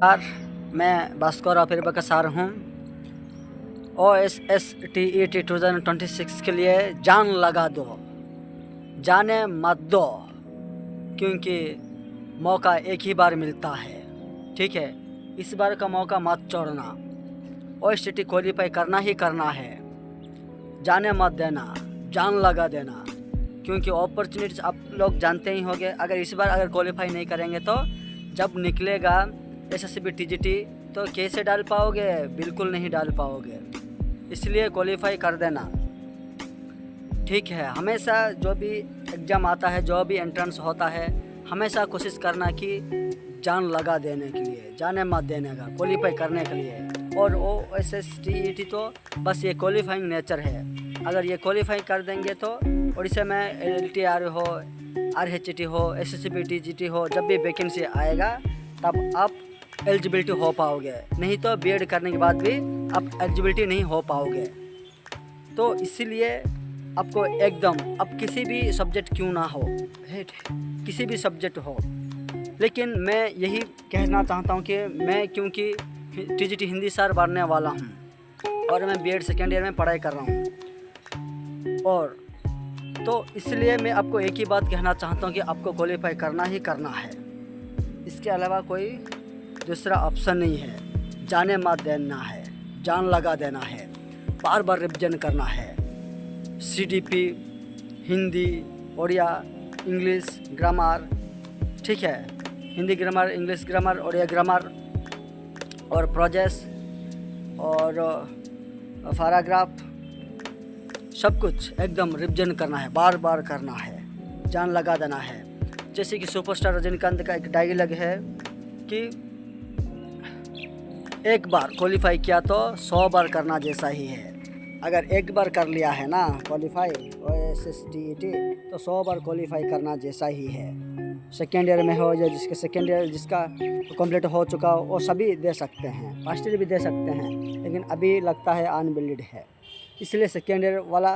यार, मैं भास्कर अफीर सर हूँ। OSSTET 2026 के लिए जान लगा दो, जाने मत दो, क्योंकि मौका एक ही बार मिलता है। ठीक है, इस बार का मौका मत छोड़ना। OSSTET क्वालिफाई करना ही करना है, जाने मत देना, जान लगा देना, क्योंकि अपॉर्चुनिटीज आप लोग जानते ही होंगे। इस बार अगर क्वालिफाई नहीं करेंगे तो जब निकलेगा SSB TGT तो कैसे डाल पाओगे? बिल्कुल नहीं डाल पाओगे। इसलिए क्वालिफाई कर देना। ठीक है, हमेशा जो भी एग्ज़ाम आता है, जो भी एंट्रेंस होता है, हमेशा कोशिश करना कि जान लगा देने के लिए, जाने मत देने का, क्वालिफाई करने के लिए। और OSSTET तो बस ये क्वालिफाइंग नेचर है। अगर ये क्वालिफाई कर देंगे तो उड़ीसा में LTR हो, RHT हो, SSB TGT हो, जब भी वैकेंसी आएगा तब आप एलिजिबिलिटी हो पाओगे। नहीं तो BEd करने के बाद भी आप एलिजिबिलिटी नहीं हो पाओगे। तो इसीलिए आपको एकदम, अब किसी भी सब्जेक्ट क्यों ना हो, किसी भी सब्जेक्ट हो, लेकिन मैं यही कहना चाहता हूँ कि मैं क्योंकि TGT हिंदी सर बनने वाला हूँ और मैं BEd सेकेंड ईयर में पढ़ाई कर रहा हूँ, और तो इसलिए मैं आपको एक ही बात कहना चाहता हूँ कि आपको क्वालिफाई करना ही करना है। इसके अलावा कोई दूसरा ऑप्शन नहीं है। जाने मत देना है, जान लगा देना है, बार बार रिविजन करना है। CDP, Hindi, Odia, English grammar, ठीक है, Hindi grammar, English grammar, Odia grammar और प्रोजेस और पैराग्राफ, सब कुछ एकदम रिविजन करना है, बार बार करना है, जान लगा देना है। जैसे कि सुपरस्टार रजनीकांत का एक डायलॉग है कि एक बार क्वालिफाई किया तो 100 बार करना जैसा ही है। अगर एक बार कर लिया है ना क्वालिफाई OSSTET तो 100 बार क्वालिफाई करना जैसा ही है। सेकेंड ईयर में हो या जिसके सेकेंड ईयर जिसका कंप्लीट हो चुका हो, वो सभी दे सकते हैं, फर्स्ट ईयर भी दे सकते हैं, लेकिन अभी लगता है अनवैलिड है। इसलिए सेकेंड ईयर वाला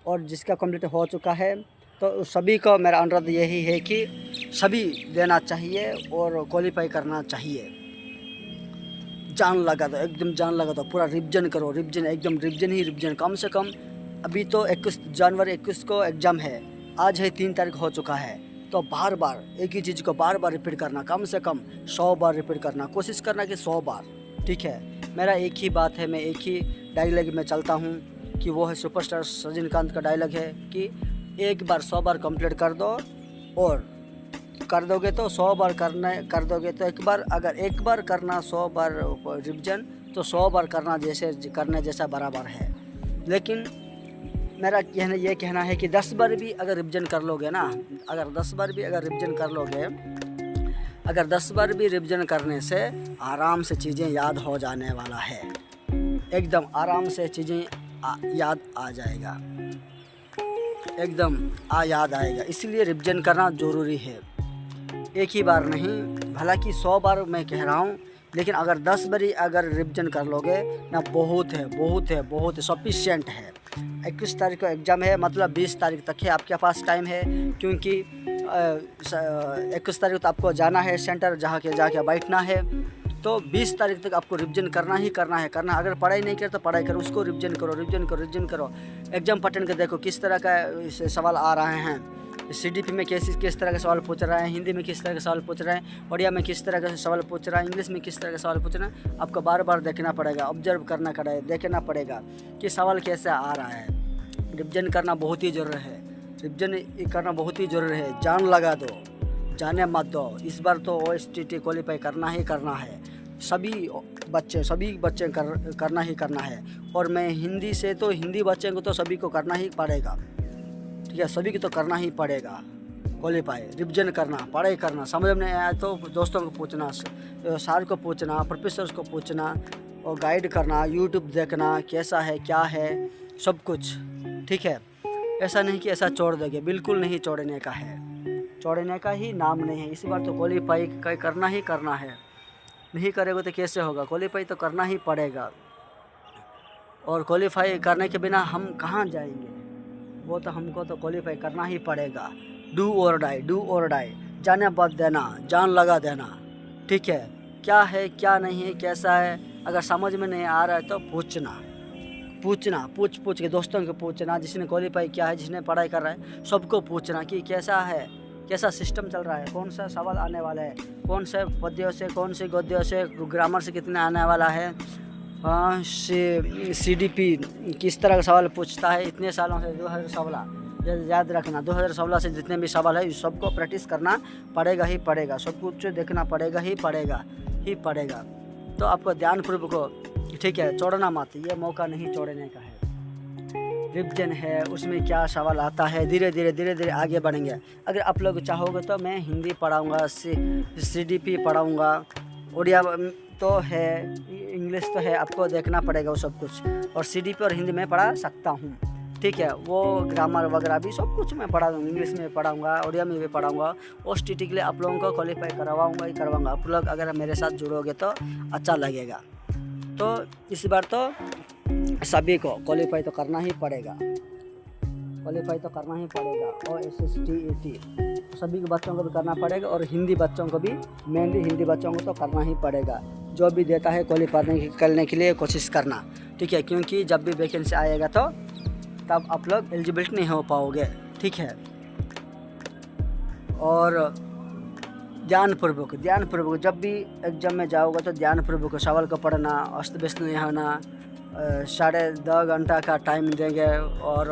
और जिसका कंप्लीट हो चुका है तो सभी को मेरा अनुरोध यही है कि सभी देना चाहिए और क्वालिफाई करना चाहिए। जान लगा दो, एकदम जान लगा दो, पूरा रिविजन करो, रिविजन, एकदम रिविजन ही रिविजन। कम से कम अभी तो 21 जनवरी 21 को एग्ज़ाम है, आज है 3 तारीख हो चुका है, तो बार बार एक ही चीज़ को बार बार रिपीट करना, कम से कम 100 बार रिपीट करना, कोशिश करना कि 100 बार। ठीक है, मेरा एक ही बात है, मैं एक ही डायलॉग में चलता हूँ कि वो है सुपरस्टार रजनीकांत का डायलॉग है कि एक बार 100 बार कंप्लीट कर दो, और कर दोगे तो 100 बार कर दोगे तो एक बार, अगर एक बार करना 100 बार रिविजन तो 100 बार करना जैसे करने जैसा बराबर है। लेकिन मेरा ये कहना है कि 10 बार भी अगर रिविजन कर लोगे ना, अगर 10 बार भी अगर रिविजन कर लोगे, अगर 10 बार भी रिविजन करने से आराम से चीज़ें याद हो जाने वाला है, एकदम आराम से चीज़ें याद आ जाएगा, एकदम याद आएगा। इसलिए रिविजन करना ज़रूरी है, एक ही बार नहीं, हालांकि 100 बार मैं कह रहा हूँ, लेकिन अगर 10 बारी अगर रिविजन कर लोगे ना, बहुत है, बहुत है, बहुत सफिशिएंट है। 21 तारीख को एग्ज़ाम है, मतलब 20 तारीख तक है आपके पास टाइम है, क्योंकि 21 तारीख तक आपको जाना है सेंटर, जाके बैठना है, तो 20 तारीख तक आपको रिविजन करना ही करना है, करना। अगर पढ़ाई नहीं करे तो पढ़ाई करो, उसको रिविजन करो, रिविजन करो, रिविजन करो। एग्जाम पैटर्न के देखो किस तरह का सवाल आ रहे हैं, CDP में किस तरह के सवाल पूछ रहे हैं, हिंदी में किस तरह के सवाल पूछ रहे हैं, उड़िया में किस तरह का सवाल पूछ रहा है, इंग्लिश में किस तरह का सवाल पूछ रहे हैं। आपको बार बार देखना पड़ेगा, ऑब्जर्व करना पड़ेगा, देखना पड़ेगा कि सवाल कैसे आ रहा है। रिविजन करना बहुत ही ज़रूरी है, रिविजन करना बहुत ही ज़रूरी है। जान लगा दो, जाने मत दो। इस बार तो OSSTET क्वालिफाई करना ही करना है, सभी बच्चे करना ही करना है। और मैं हिंदी से तो हिंदी बच्चे को तो सभी को करना ही पड़ेगा, ठीक है, सभी को तो करना ही पड़ेगा क्वालिफाई। रिविजन करना, पढ़ाई करना, समझ में आया तो दोस्तों को पूछना, सर को पूछना, प्रोफेसर को पूछना, और गाइड करना, यूट्यूब देखना कैसा है क्या है, सब कुछ। ठीक है, ऐसा नहीं कि ऐसा छोड़ दोगे, बिल्कुल नहीं छोड़ने का है, छोड़ने का ही नाम नहीं है। इस बार तो क्वालिफाई करना ही करना है, नहीं करेगा तो कैसे होगा? क्वालिफाई तो करना ही पड़ेगा, और क्वालिफाई करने के बिना हम कहाँ जाएंगे? वो तो हमको तो क्वालिफाई करना ही पड़ेगा। डू और डाई, डू और डाई, जाने मत देना, जान लगा देना। ठीक है, क्या है क्या नहीं है कैसा है, अगर समझ में नहीं आ रहा है तो पूछ के दोस्तों को पूछना, जिसने क्वालिफाई किया है, जिसने पढ़ाई कर रहा है, सबको पूछना कि कैसा है, कैसा सिस्टम चल रहा है, कौन सा सवाल आने वाला है, कौन से पद्यों से, कौन से गद्यों से, ग्रामर से कितने आने वाला है, CDP किस तरह का सवाल पूछता है। इतने सालों से 2016 याद रखना, 2016 से जितने भी सवाल है सबको प्रैक्टिस करना पड़ेगा ही पड़ेगा, सब कुछ देखना पड़ेगा ही पड़ेगा। तो आपको ध्यानपूर्वक, ठीक है, छोड़ना मत, ये मौका नहीं छोड़ने का है। रिविजन है, उसमें क्या सवाल आता है, धीरे धीरे आगे बढ़ेंगे। अगर आप लोग चाहोगे तो मैं हिंदी पढ़ाऊँगा, CDP पढ़ाऊँगा, उड़िया तो है, इंग्लिश तो है, आपको देखना पड़ेगा वो सब कुछ। और CDP और हिंदी में पढ़ा सकता हूँ, ठीक है, वो ग्रामर वगैरह भी सब कुछ मैं पढ़ा दूँगा, इंग्लिश में पढ़ाऊँगा, उड़िया में भी पढ़ाऊँगा। OSTT के लिए आप लोगों को क्वालिफाई करवाऊँगा। आप लोग अगर मेरे साथ जुड़ोगे तो अच्छा लगेगा। तो इस बार तो सभी को क्वालिफाई तो करना ही पड़ेगा, और SST सभी के बच्चों को भी करना पड़ेगा, और हिंदी बच्चों को भी, मेनली हिंदी बच्चों को तो करना ही पड़ेगा। जो भी देता है क्वालिफाई करने के लिए कोशिश करना, ठीक है, क्योंकि जब भी वैकेंसी आएगा तो तब आप लोग एलिजिबिलिटी नहीं हो पाओगे, ठीक है। और ध्यानपूर्वक जब भी एग्जाम में जाओगे तो ध्यानपूर्वक सवाल को पढ़ना, अस्त व्यस्त नहीं होना। 10.5 घंटा का टाइम देंगे, और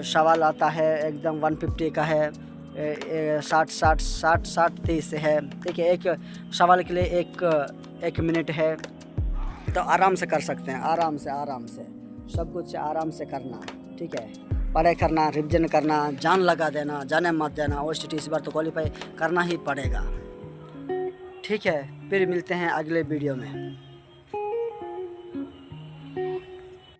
सवाल आता है एकदम 150 का है, 60-30 है, ठीक है। एक सवाल के लिए एक मिनट है, तो आराम से कर सकते हैं, आराम से सब कुछ आराम से करना, ठीक है। पढ़ाई करना, रिविजन करना, जान लगा देना, जाने मत देना। OSTT इस बार तो क्वालिफाई करना ही पड़ेगा, ठीक है। फिर मिलते हैं अगले वीडियो में।